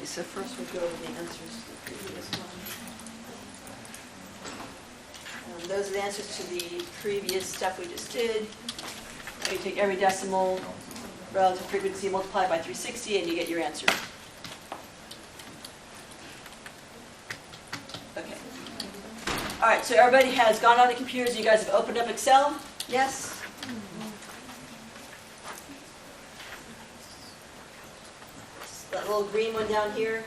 so first we'll go over the answers to the previous one. Those are the answers to the previous stuff we just did. You take every decimal, relative frequency, multiply by 360, and you get your answer. Okay. All right, so everybody has gone on the computers. You guys have opened up Excel? Yes? That little green one down here.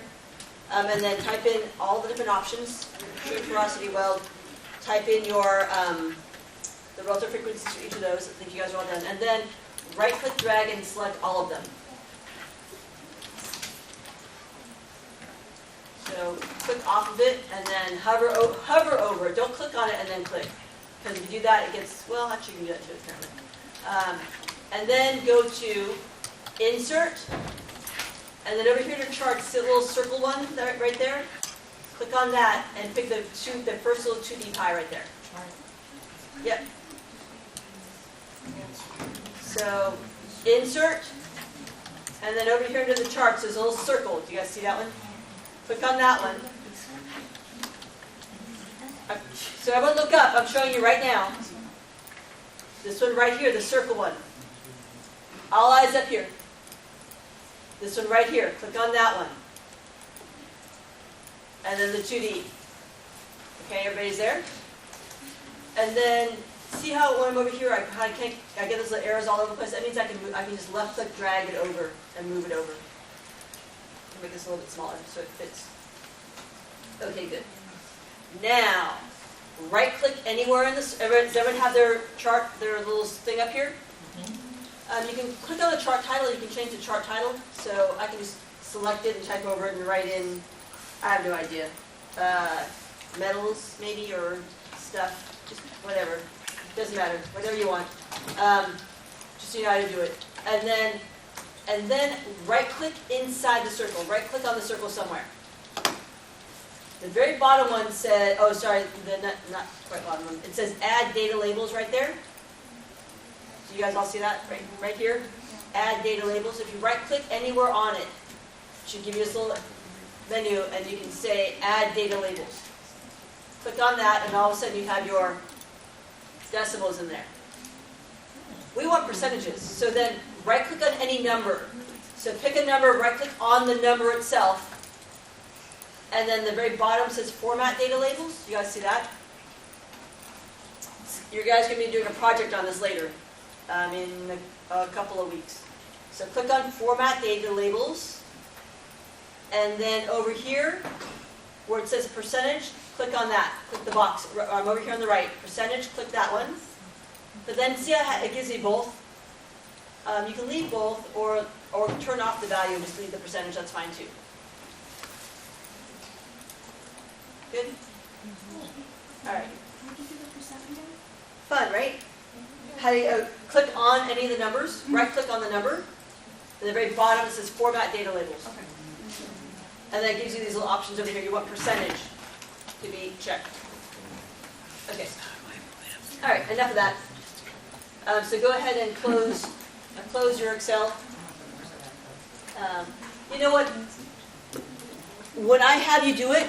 And then type in all the different options. String, porosity, weld. Type in your the relative frequencies for each of those. I think you guys are all done. And then right-click, drag, and select all of them. So click off of it, and then hover over it. Don't click on it and then click. Because if you do that, it gets, well, actually you can do that too, apparently. And then go to Insert. And then over here to Charts, the little circle one right there. Click on that and pick the first little 2D pie right there. Yep. So Insert. And then over here to the Charts, there's a little circle. Do you guys see that one? Click on that one. So everyone look up. I'm showing you right now. This one right here, the circle one. All eyes up here. This one right here. Click on that one. And then the 2D. Okay, everybody's there? And then see how when I'm over here, I get those little arrows all over the place. That means I can just left click, drag it over, and move it over. Make this a little bit smaller so it fits. Okay, good. Now, right click anywhere in this. Does everyone have their chart, their little thing up here? You can click on the chart title. You can change the chart title. So I can just select it and type over it and write in, I have no idea, metals maybe, or stuff, just whatever. Doesn't matter, whatever you want. Just so you know how to do it. And then right-click inside the circle. Right-click on the circle somewhere. The very bottom one said, oh, sorry, the not quite bottom one. It says Add Data Labels right there. Do you guys all see that right here? Add Data Labels. If you right-click anywhere on it, it should give you this little menu, and you can say Add Data Labels. Click on that, and all of a sudden you have your decimals in there. We want percentages. So then right-click on any number. So pick a number, right-click on the number itself. And then the very bottom says Format Data Labels. You guys see that? You guys are going to be doing a project on this later in a couple of weeks. So click on Format Data Labels. And then over here, where it says percentage, click on that. Click the box. I'm over here on the right. Percentage, click that one. But then see how it gives you both? You can leave both or turn off the value and just leave the percentage. That's fine too. Good? All right. Fun, right? How do you click on any of the numbers? Right-click on the number. At the very bottom it says Format Data Labels. Okay. And then it gives you these little options over here. You want percentage to be checked. Okay. All right, enough of that. So go ahead and close your Excel. You know what? When I have you do it,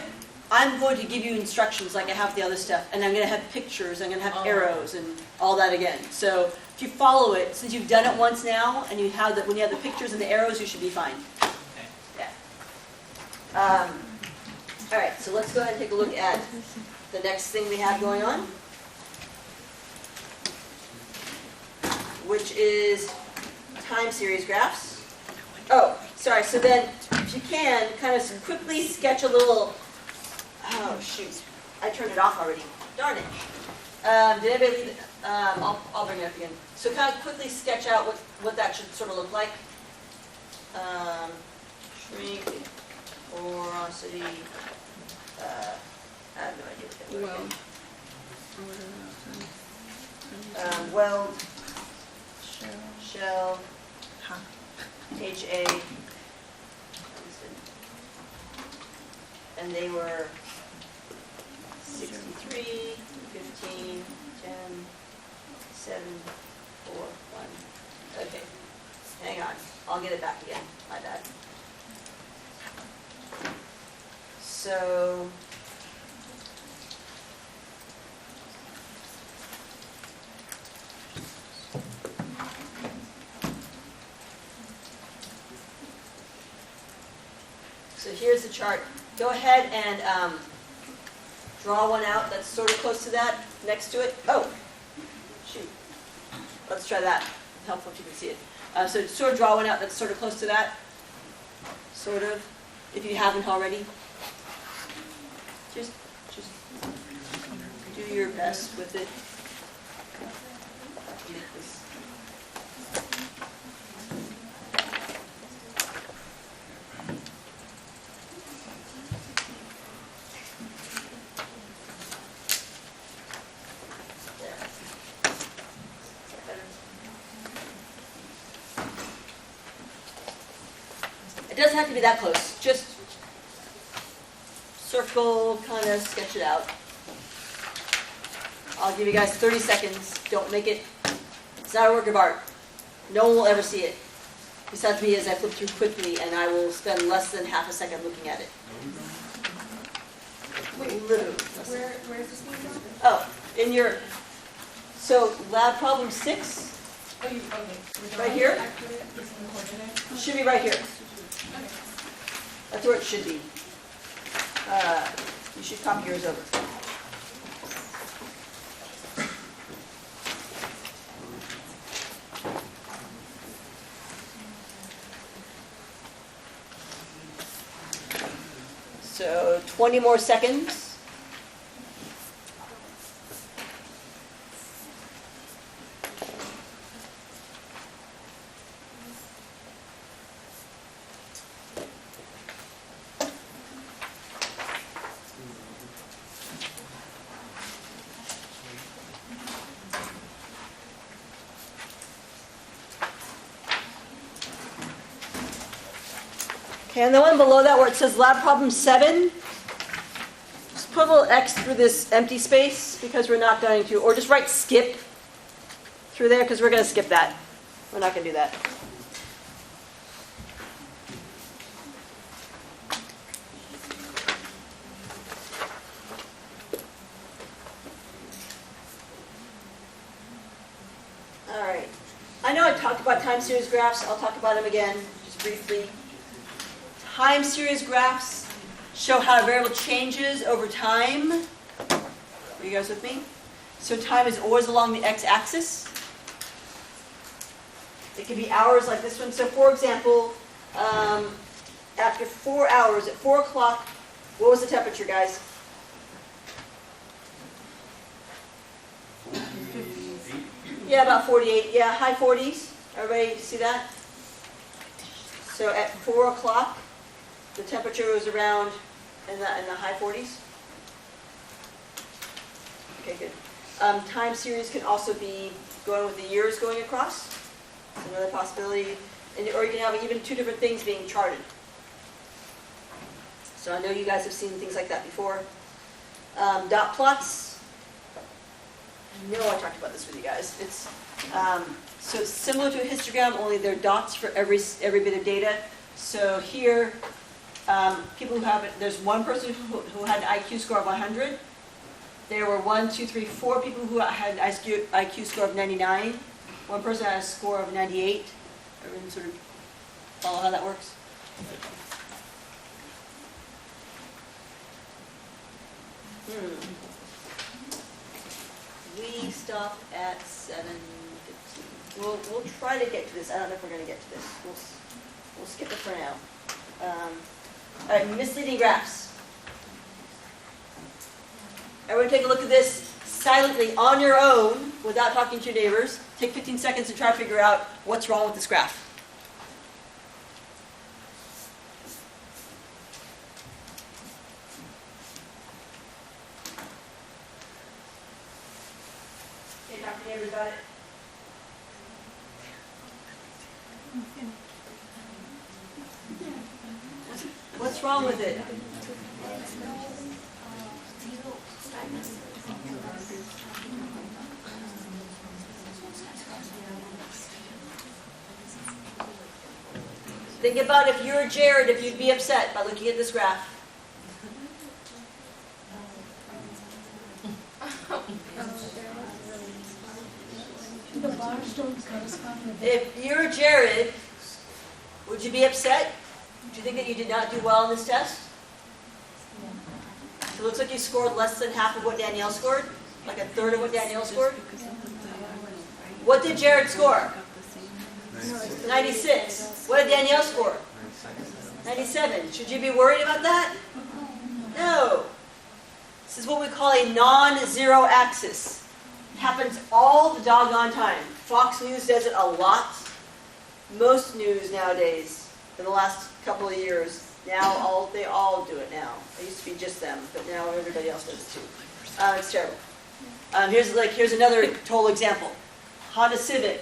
I'm going to give you instructions like I have the other stuff, and I'm going to have pictures, I'm going to have arrows, and all that again. So if you follow it, since you've done it once now, and you have when you have the pictures and the arrows, you should be fine. Yeah. All right, so let's go ahead and take a look at the next thing we have going on, which is time series graphs. Oh, sorry. So then, if you can, kind of quickly sketch a little. Oh shoot! I turned it off already. Darn it! Did anybody leave it? I'll bring it up again. So kind of quickly sketch out what that should sort of look like. Shrink, porosity. I have no idea what that looks like. Weld. Shell. HA. And they were 63, 15, 10, 7, 4, 1. Okay. Hang on. I'll get it back again. My bad. So here's the chart. Go ahead and draw one out that's sort of close to that, next to it. Oh, shoot. Let's try that. Helpful if you can see it. So sort of draw one out that's sort of close to that. Sort of, if you haven't already. Just do your best with it. Make this. It doesn't have to be that close. Just circle, kind of sketch it out. I'll give you guys 30 seconds. Don't make it. It's not a work of art. No one will ever see it. Besides me as I flip through quickly, and I will spend less than half a second looking at it. Literally. Where is this one from? Oh, in your, so lab problem 6. Oh, okay. Right here? I put it, it's in the coordinate. Should be right here. Okay. That's where it should be. You should copy yours over. So 20 more seconds. Okay, and the one below that where it says lab problem 7, just put a little X through this empty space because we're not going to, or just write skip through there because we're going to skip that. We're not going to do that. All right. I know I talked about time series graphs. I'll talk about them again, just briefly. Time series graphs show how a variable changes over time. Are you guys with me? So time is always along the x-axis. It can be hours like this one. So for example, after 4 hours, at 4 o'clock, what was the temperature, guys? Yeah, about 48. Yeah, high 40s. Everybody see that? So at 4 o'clock, the temperature was around in the high 40s. Okay, good. Time series can also be going with the years going across. That's another possibility. Or you can have even 2 different things being charted. So I know you guys have seen things like that before. Dot plots. I know I talked about this with you guys. It's so it's similar to a histogram, only they're dots for every bit of data. So here, people who have it, there's one person who had an IQ score of 100. There were 1, 2, 3, 4 people who had an IQ score of 99. One person had a score of 98. Everyone sort of follow how that works? We stopped at 7:15. We'll try to get to this. I don't know if we're going to get to this. We'll skip it for now. All right, misleading graphs. Everyone take a look at this silently on your own without talking to your neighbors. Take 15 seconds to try to figure out what's wrong with this graph. Okay, talk to your neighbors about it. What's wrong with it? Think about if you're Jared, if you'd be upset by looking at this graph. The bars don't correspond with If you're Jared, would you be upset? Do you think that you did not do well in this test? So it looks like you scored less than half of what Danielle scored, like a third of what Danielle scored. What did Jared score? 96. What did Danielle score? 97. Should you be worried about that? No. This is what we call a non-zero axis. It happens all the doggone time. Fox News does it a lot. Most news nowadays, in the last couple of years, now they all do it now. It used to be just them, but now everybody else does it too. It's terrible. Here's another total example. Honda Civic,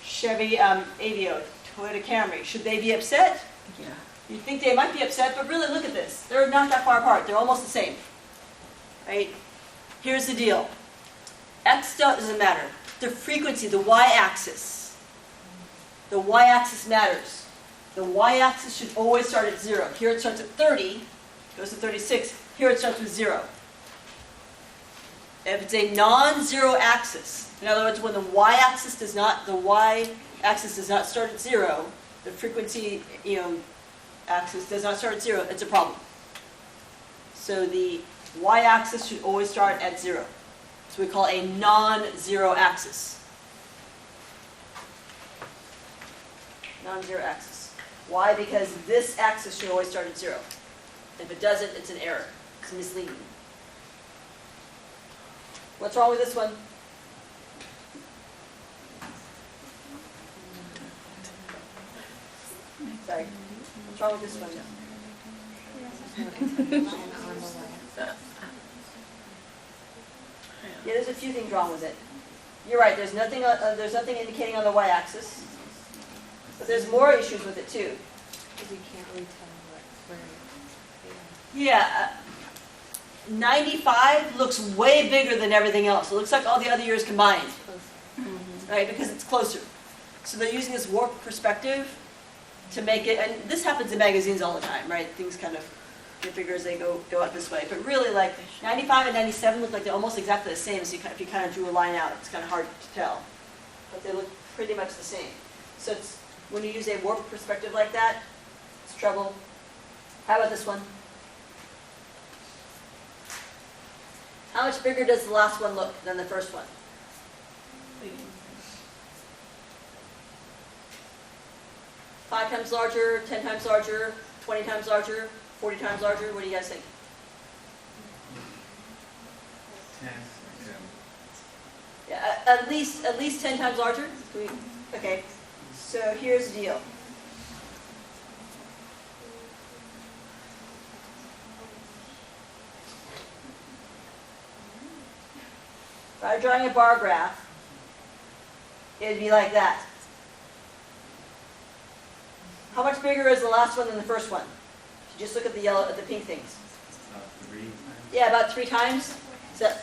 Chevy Aveo, Toyota Camry. Should they be upset? Yeah. You think they might be upset, but really look at this. They're not that far apart. They're almost the same. Right? Here's the deal. X doesn't matter. The frequency, the y-axis. The y-axis matters. The y-axis should always start at 0. Here it starts at 30, goes to 36. Here it starts with 0. If it's a non-zero axis, in other words, when the y-axis does not start at 0, the frequency, axis does not start at 0, it's a problem. So the y-axis should always start at 0. So we call it a non-zero axis. Non-zero axis. Why? Because this axis should always start at 0. If it doesn't, it's an error. It's misleading. What's wrong with this one? Sorry. What's wrong with this one? Yeah, there's a few things wrong with it. You're right. There's nothing indicating on the y-axis, but there's more issues with it too. Because you can't really tell where. Yeah, 95 looks way bigger than everything else. It looks like all the other years combined, right? Because it's closer. So they're using this warped perspective to make it, and this happens in magazines all the time, right? Things kind of get bigger as they go out this way. But really, like 95 and 97 look like they're almost exactly the same. So if you kind of drew a line out, it's kind of hard to tell. But they look pretty much the same. So it's, when you use a warped perspective like that, it's trouble. How about this one? How much bigger does the last one look than the first one? 5 times larger, 10 times larger, 20 times larger, 40 times larger? What do you guys think? 10. Yeah, at least 10 times larger? Okay, so here's the deal. If I were drawing a bar graph, it'd be like that. How much bigger is the last one than the first one? Just look at the pink things. 3 times. Yeah, about 3 times.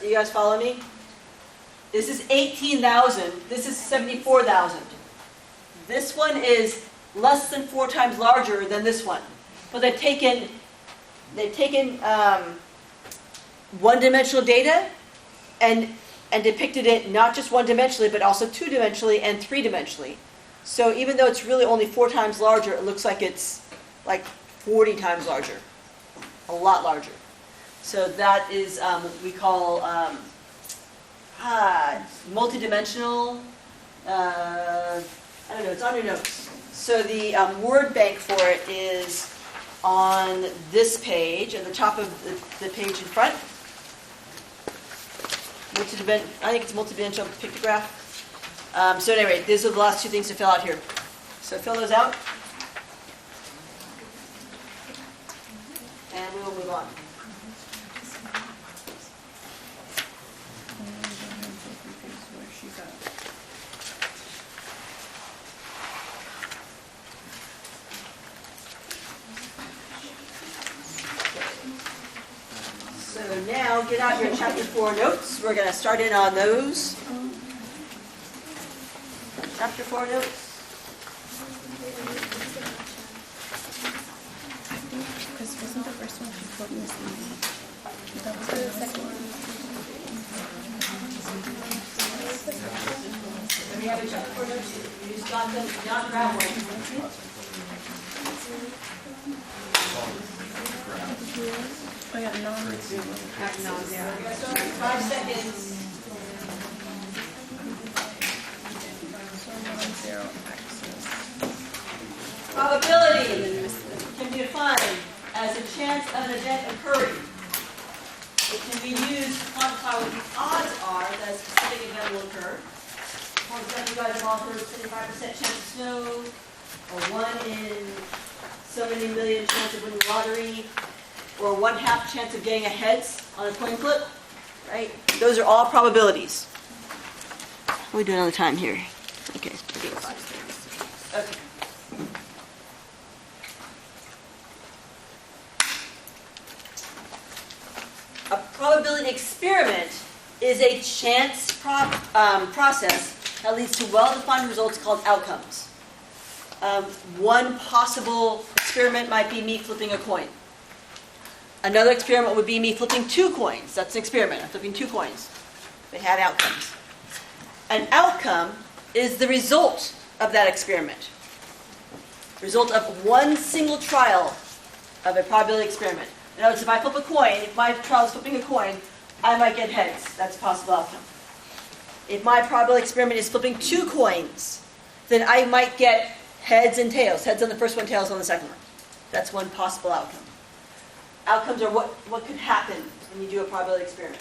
You guys follow me? This is 18,000. This is 74,000. This one is less than 4 times larger than this one. But they've taken one-dimensional data and depicted it not just one-dimensionally, but also 2-dimensionally and 3-dimensionally. So even though it's really only 4 times larger, it looks like it's like 40 times larger, a lot larger. So that is what we call multidimensional. I don't know. It's on your notes. So the word bank for it is on this page, at the top of the page in front. I think it's multidimensional pictograph. So anyway, these are the last 2 things to fill out here. So fill those out. And we will move on. So now get out your chapter 4 notes. We're going to start in on those. Chapter 4 notes. Because wasn't the first one she quoted misleading? That was the second one. you have a check for them? You just got them, not grab one. Oh, yeah, no. So 5 seconds. Zero axis. Probability can be defined as a chance of an event occurring. It can be used to quantify what the odds are that a specific event will occur. For example, you guys have all heard 75% chance of snow, or 1 in so many million chance of winning the lottery, or 1/2 chance of getting a heads on a coin flip, right? Those are all probabilities. What are we doing on the time here? Okay, we're doing 5 seconds. Okay. A probability experiment is a chance process that leads to well-defined results called outcomes. One possible experiment might be me flipping a coin. Another experiment would be me flipping 2 coins. That's an experiment. I'm flipping 2 coins. They had outcomes. An outcome is the result of that experiment. Result of one single trial of a probability experiment. In other words, if I flip a coin, if my trial is flipping a coin, I might get heads. That's a possible outcome. If my probability experiment is flipping 2 coins, then I might get heads and tails. Heads on the first one, tails on the second one. That's one possible outcome. Outcomes are what could happen when you do a probability experiment.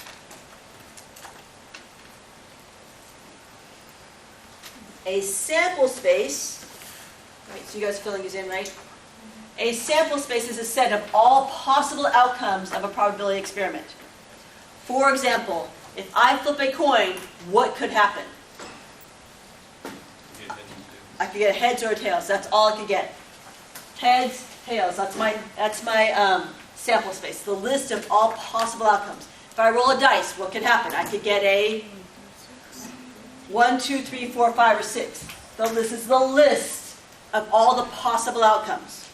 A sample space, right, so you guys are filling these in, right? A sample space is a set of all possible outcomes of a probability experiment. For example, if I flip a coin, what could happen? I could get a heads or a tails. That's all I could get. Heads, tails. That's my sample space. The list of all possible outcomes. If I roll a dice, what could happen? I could get a 1, 2, 3, 4, 5, or 6. This is the list of all the possible outcomes.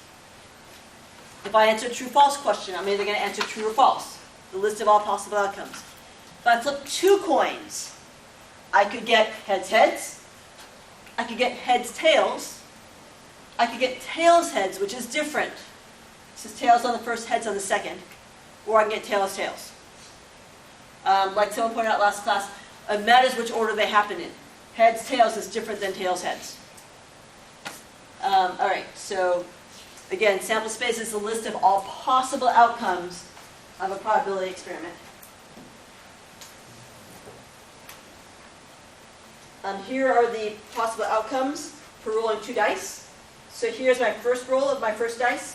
If I answer a true-false question, I'm either going to answer true or false. The list of all possible outcomes. If I flip 2 coins, I could get heads, heads. I could get heads, tails. I could get tails, heads, which is different. This is tails on the first, heads on the second. Or I can get tails, tails. Like someone pointed out last class, it matters which order they happen in. Heads, tails is different than tails, heads. All right, so again, sample space is the list of all possible outcomes of a probability experiment. Here are the possible outcomes for rolling 2 dice. So here's my first roll of my first dice.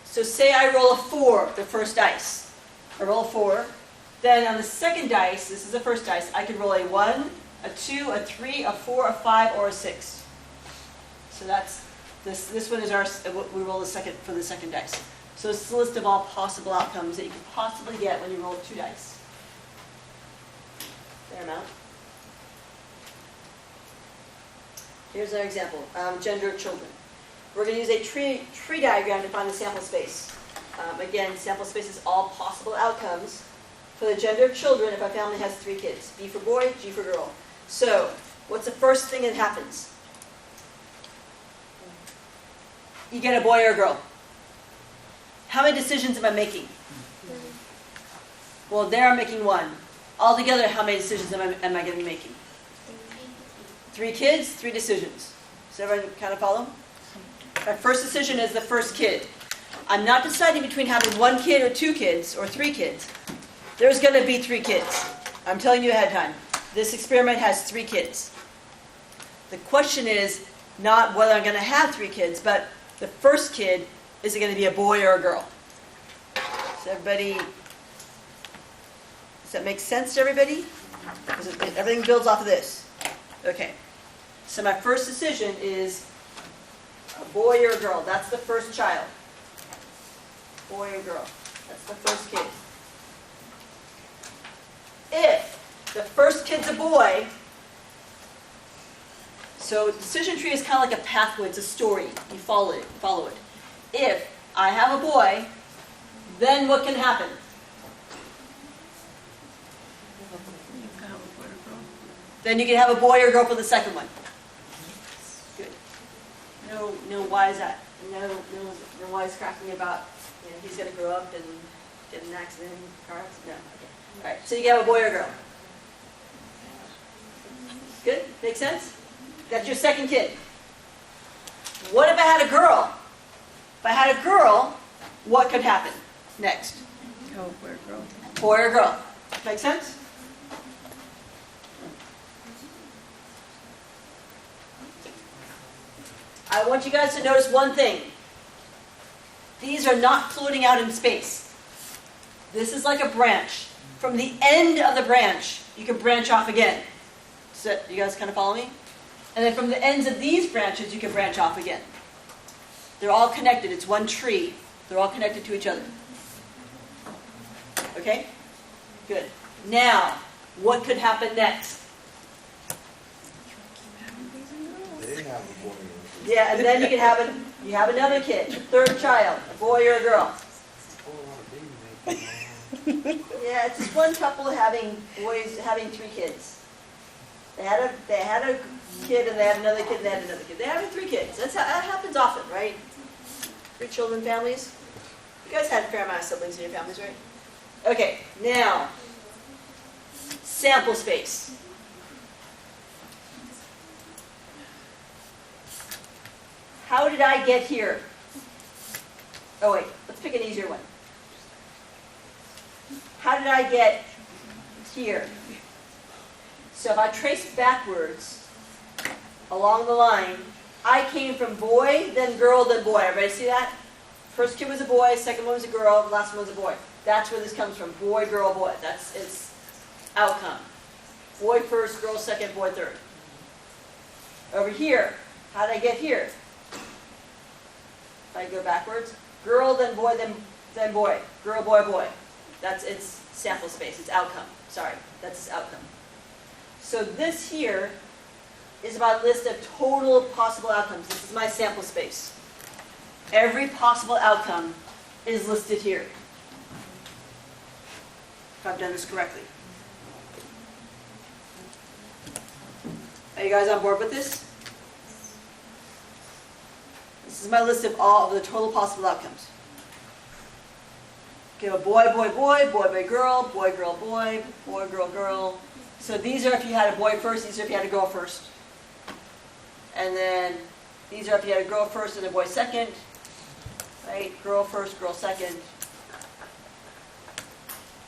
So say I roll a 4, the first dice. I roll a 4. Then on the second dice, this is the first dice, I could roll a 1, a 2, a 3, a 4, a 5, or a 6. So that's this one is what we roll the second for the second dice. So it's the list of all possible outcomes that you could possibly get when you roll 2 dice. Fair amount. Here's another example. Gender of children. We're going to use a tree diagram to find the sample space. Again, sample space is all possible outcomes for the gender of children if a family has 3 kids. B for boy, G for girl. So, what's the first thing that happens? You get a boy or a girl. How many decisions am I making? Well, there I'm making 1. Altogether, how many decisions am I going to be making? 3 kids, 3 decisions. Does everyone kind of follow? My first decision is the first kid. I'm not deciding between having 1 kid or 2 kids or 3 kids. There's going to be 3 kids. I'm telling you ahead of time. This experiment has 3 kids. The question is not whether I'm going to have 3 kids, but the first kid, is it going to be a boy or a girl? Does that make sense to everybody? Everything builds off of this. Okay. So my first decision is a boy or a girl. That's the first child. Boy or girl. That's the first kid. If the first kid's a boy, so decision tree is kind of like a pathway. It's a story. You follow it. If I have a boy, then what can happen? Then you can have a boy or girl for the second one. Good. No, why is that? No why is cracking about, he's going to grow up and get in an accident, car accident? No. Okay. All right, so you can have a boy or girl. Good? Make sense? That's your second kid. What if I had a girl? If I had a girl, what could happen next? Oh, where girl? Boy or girl. Make sense? I want you guys to notice one thing. These are not floating out in space. This is like a branch. From the end of the branch, you can branch off again. So, you guys kind of follow me? And then from the ends of these branches, you can branch off again. They're all connected. It's one tree. They're all connected to each other. Okay? Good. Now, what could happen next? They have a boy. Yeah, and then you can have another kid, a third child, a boy or a girl. Yeah, it's just one couple having 3 kids. They had a kid and they had another kid and they had another kid. They're having 3 kids. That happens often, right? 3 children families. You guys had a fair amount of siblings in your families, right? Okay, now, sample space. How did I get here? Oh wait, let's pick an easier one. How did I get here? So if I trace backwards along the line, I came from boy, then girl, then boy. Everybody see that? First kid was a boy, second one was a girl, last one was a boy. That's where this comes from. Boy, girl, boy. That's its outcome. Boy first, girl second, boy third. Over here, how did I get here? If I go backwards, girl, then boy, then boy. Girl, boy, boy. That's its sample space, its outcome. Sorry, that's its outcome. So this here is my list of total possible outcomes. This is my sample space. Every possible outcome is listed here. If I've done this correctly. Are you guys on board with this? This is my list of all of the total possible outcomes. Okay, a boy, boy, boy, boy, boy, girl, boy, girl, boy, boy, girl, girl. So these are if you had a boy first, these are if you had a girl first. And then these are if you had a girl first and a boy second. Right? Girl first, girl second.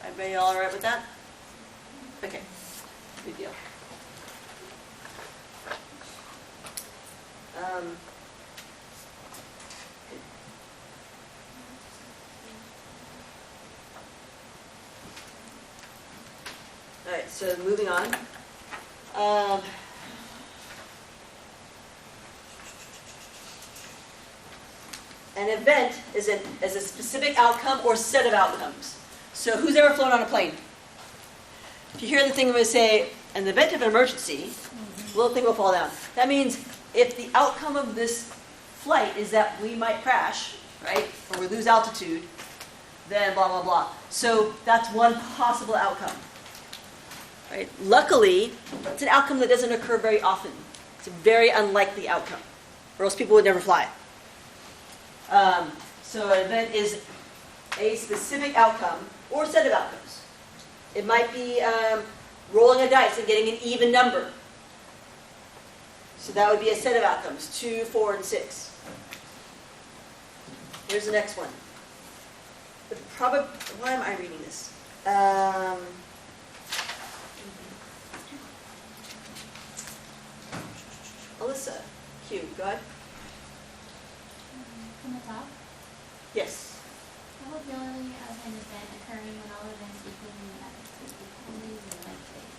Everybody all right with that? Okay, good deal. All right, so moving on. An event is a specific outcome or set of outcomes. So who's ever flown on a plane? If you hear the thing I'm going to say, in the event of an emergency, the little thing will fall down. That means if the outcome of this flight is that we might crash, right, or we lose altitude, then blah, blah, blah. So that's one possible outcome. Right? Luckily, it's an outcome that doesn't occur very often. It's a very unlikely outcome, or else people would never fly. So an event is a specific outcome or set of outcomes. It might be rolling a dice and getting an even number. So that would be a set of outcomes, 2, 4, and 6. Here's the next one. Why am I reading this? Alyssa, Q, go ahead. From the top, Yes. probability of an event occurring when all events equally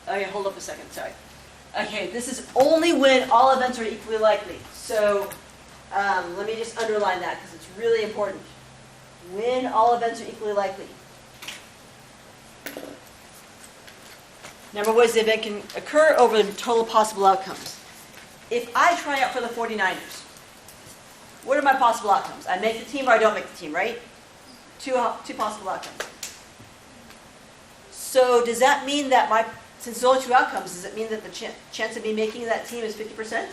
likely. Okay, hold up a second, sorry. Okay, this is only when all events are equally likely. So let me just underline that because it's really important. When all events are equally likely. Number of ways the event can occur over the total possible outcomes. If I try out for the 49ers, what are my possible outcomes? I make the team or I don't make the team, right? Two possible outcomes. So does that mean that my since there's only two outcomes, does it mean that the chance of me making that team is 50%?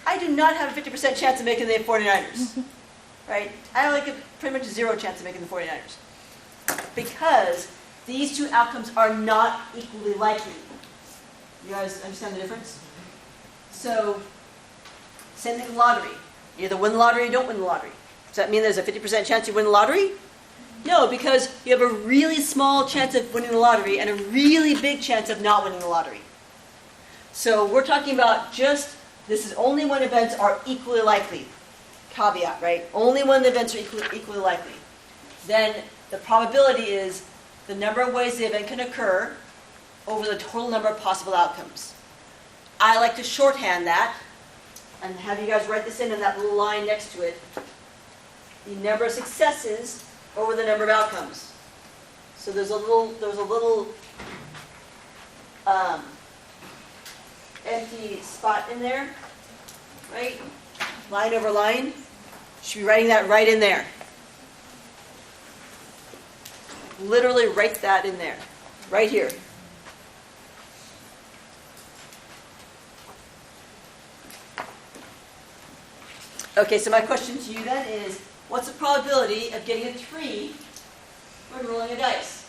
I do not have a 50% chance of making the 49ers, right? I have like a pretty much zero chance of making the 49ers because these two outcomes are not equally likely. You guys understand the difference? So, same thing with lottery. You either win the lottery or you don't win the lottery. Does that mean there's a 50% chance you win the lottery? No, because you have a really small chance of winning the lottery and a really big chance of not winning the lottery. So we're talking about just, this is only when events are equally likely. Caveat, right? Only when the events are equally likely. Then the probability is the number of ways the event can occur over the total number of possible outcomes. I like to shorthand that and have you guys write this in that little line next to it. The number of successes over the number of outcomes. So there's a little empty spot in there, right? Line over line. Should be writing that right in there. Literally write that in there, right here. Okay, so my question to you then is, what's the probability of getting a 3 when rolling a dice?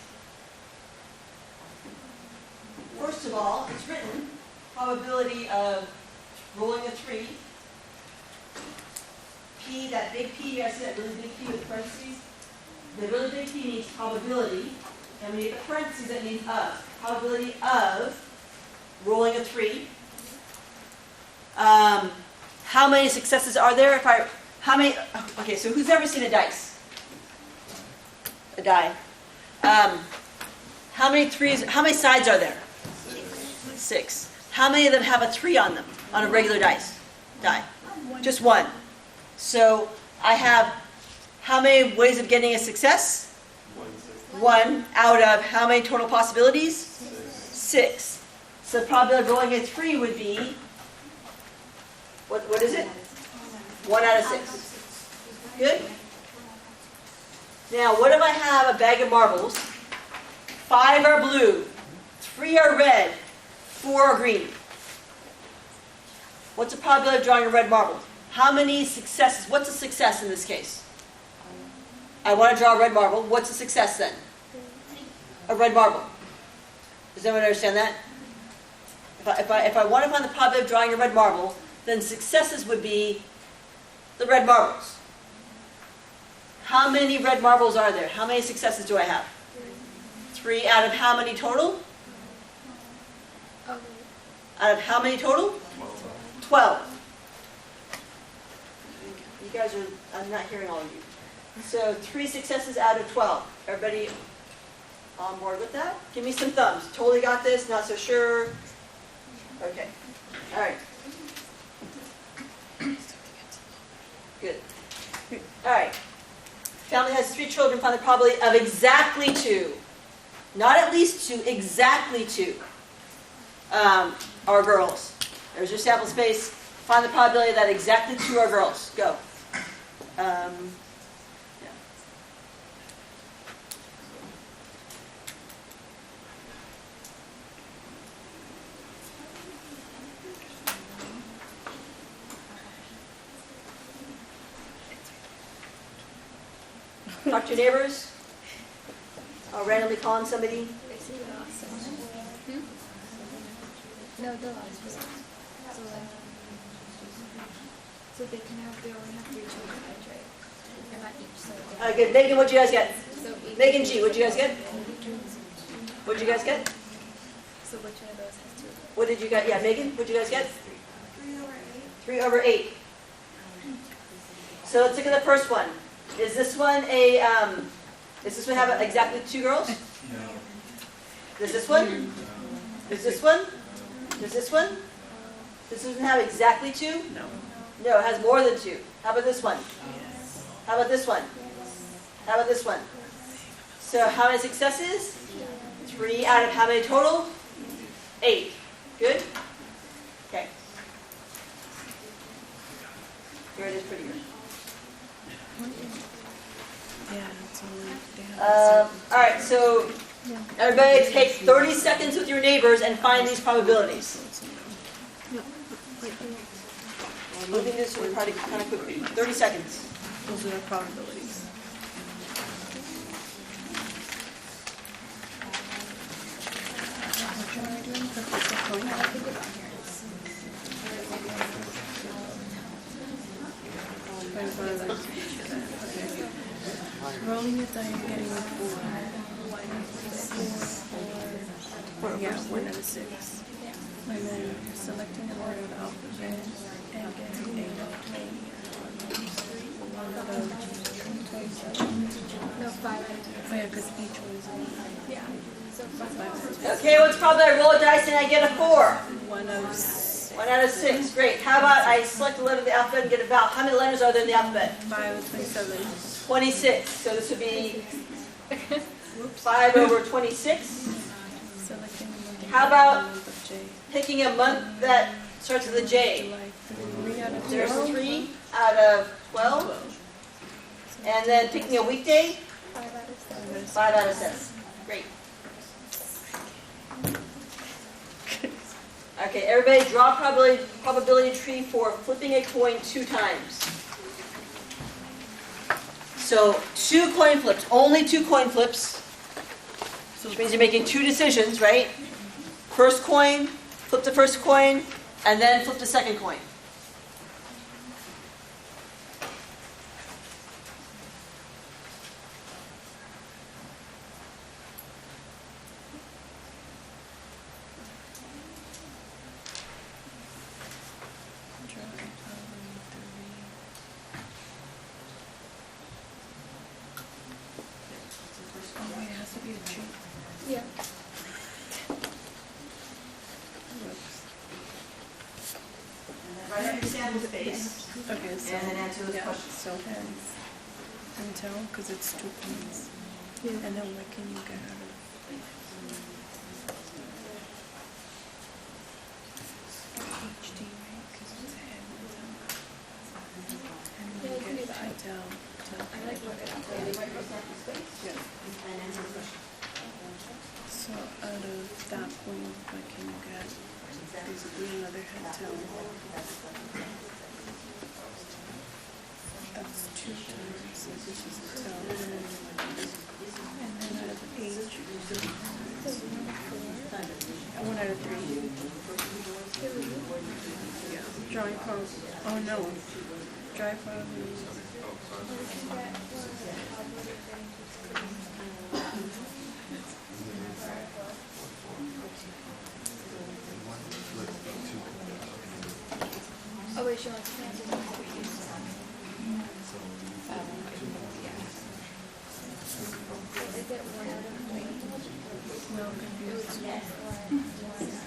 First of all, it's written, probability of rolling a 3, P, that big P, you guys see that really big P with parentheses? The really big P means probability, and when you get the parentheses, that means of. Probability of rolling a 3. How many successes are there? Okay, so who's ever seen a dice? A die. How many sides are there? 6. How many of them have a 3 on them, on a regular die? Just 1. So I have how many ways of getting a success? 1 out of how many total possibilities? 6. So the probability of rolling a 3 would be, what is it? 1 out of 6. Good? Now, what if I have a bag of marbles? 5 are blue, 3 are red, 4 are green. What's the probability of drawing a red marble? How many successes? What's a success in this case? I want to draw a red marble. What's a success then? A red marble. Does anyone understand that? If I want to find the probability of drawing a red marble, then successes would be the red marbles. How many red marbles are there? How many successes do I have? 3 out of how many total? Out of how many total? 12. You guys are, I'm not hearing all of you. So 3 successes out of 12. Everybody on board with that? Give me some thumbs. Totally got this, not so sure. Okay. All right. Good. All right. Family has 3 children, find the probability of exactly 2. Not at least 2, exactly 2 are girls. There's your sample space. Find the probability that exactly 2 are girls. Go. Yeah. Talk to your neighbors. Or randomly calling somebody. No, the last one. So they can have, they only have 3 children, right? They're not each, so. Good. Megan, what'd you guys get? So Megan G, what'd you guys get? What'd you guys get? So which one of those has 2? What did you get? Yeah, Megan, what'd you guys get? 3 over 8. So let's look at the first one. Is this one does this one have exactly 2 girls? No. Does this one? Does this one? Does this one? Does this one have exactly 2? No. No, it has more than 2. How about this one? Yes. How about this one? How about this one? So how many successes? 3 out of how many total? 8. Good? Okay. Here it is pretty good. Yeah, it's only, they have All right, so Yeah. Everybody take 30 seconds with your neighbors and find these probabilities. We'll do this kind of quickly. 30 seconds. Those are the probabilities. What am I doing? Put this up on. Rolling it down, you're getting a 4. 1 yeah, 1 out of 6. And then selecting an order of alphabet and getting 8 out of 20. 1 out of 27. No, 5 out of 10. Oh yeah, because each one's a 1. Yeah. So 5 out of 10. Okay, what's probably I roll a dice and I get a 4? 1 out of 6. 1 out of 6. Great. How about I select a letter of the alphabet and get about how many letters are there in the alphabet? 5 out of 27. 26. So this would be 5 over 26. Selecting a month. How about of J. picking a month that starts with a J? July 3 out of There's 12. 3 out of 12. 12. And then picking a weekday? 5 out of 7. 5 out of 7. Great. Okay, everybody draw probability tree for flipping a coin 2 times. So 2 coin flips, only 2 coin flips, which means you're making 2 decisions, right? First coin, flip the first coin, and then flip the second coin. Oh wait, it has to be a tree. Yeah. Write out your sample space. Okay, so And then answer those yeah, questions. so heads and tail because it's 2 points. Yeah. And then what can you get out of HD, right? Because it's head and tail. And Yeah, you then can you do get that. tail. I like what it Yeah. And answer the question. So out of that point, what can you get? Basically another head tail. That's 2 times. So this is a tail. And then out of 8, 1 out of 3. Yeah. Drawing from. Oh no. Dry from. Oh wait, she wants to answer the question. Is it 1 out of 3? No, It confused. was 1 or 1.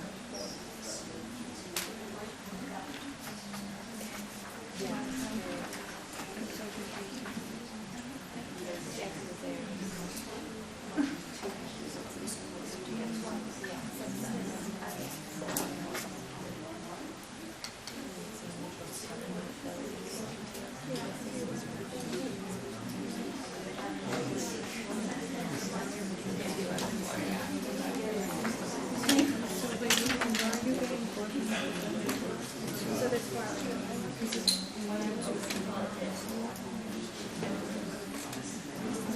So there's 4 out of 3.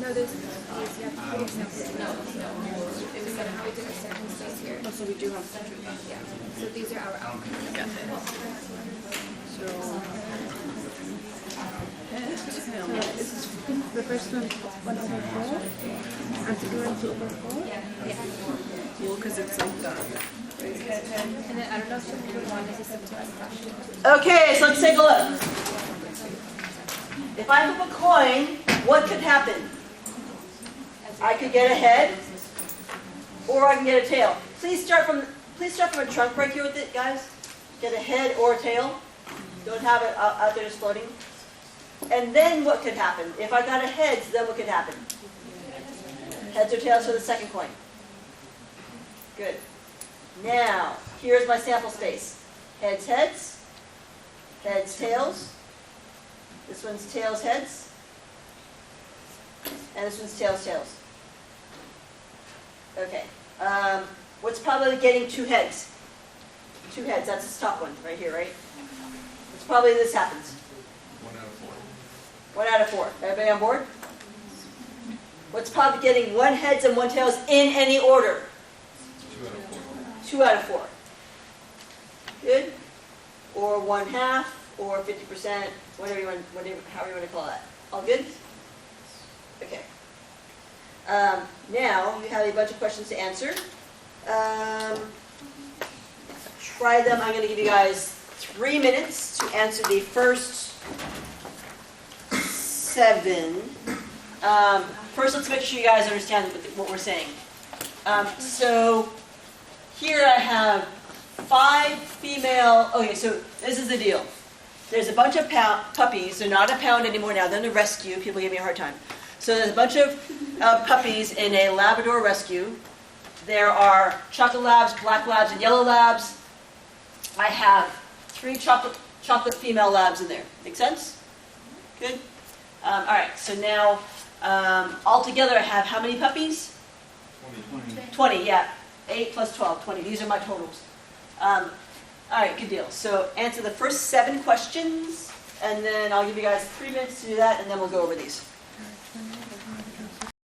No, there's these. You have to put examples. No. It was how we did a certain space here. Oh, so we do have to do that. Yeah. So these are our outcomes. Yeah. So, head, tail. This is the first one, 1 over 4. And the second one, 2 over 4. Yeah. Well, because it's like that. Right, head, head. And then I don't know if you would want this is simplified question. Okay, so let's take a look. If I flip a coin, what could happen? I could get a head, or I can get a tail. Please start from a trunk right here with it, guys. Get a head or a tail. Don't have it out there just floating. And then what could happen? If I got a heads, then what could happen? Heads or tails for the second coin. Good. Now, here's my sample space. Heads, heads. Heads, tails. This one's tails, heads. And this one's tails, tails. Okay. What's probably getting 2 heads? 2 heads, that's the top one, right here, right? It's probably this happens. 1 out of 4. 1 out of 4. Everybody on board? What's probably getting 1 heads and 1 tails in any order? 2 out of 4. 2 out of 4. Good? Or 1/2, or 50%, whatever you want, however you want to call that. All good? Okay. Now, you have a bunch of questions to answer. Try them. I'm going to give you guys 3 minutes to answer the first 7. First, let's make sure you guys understand what we're saying. So, here I have 5 female. Okay, so this is the deal. There's a bunch of puppies. They're not a pound anymore now. They're in the rescue. People give me a hard time. So there's a bunch of puppies in a Labrador rescue. There are chocolate labs, black labs, and yellow labs. I have 3 chocolate female labs in there. Make sense? Good? All right, so now altogether I have how many puppies? 20, yeah. 8 plus 12, 20. These are my totals. All right, good deal. So answer the first 7 questions, and then I'll give you guys 3 minutes to do that, and then we'll go over these.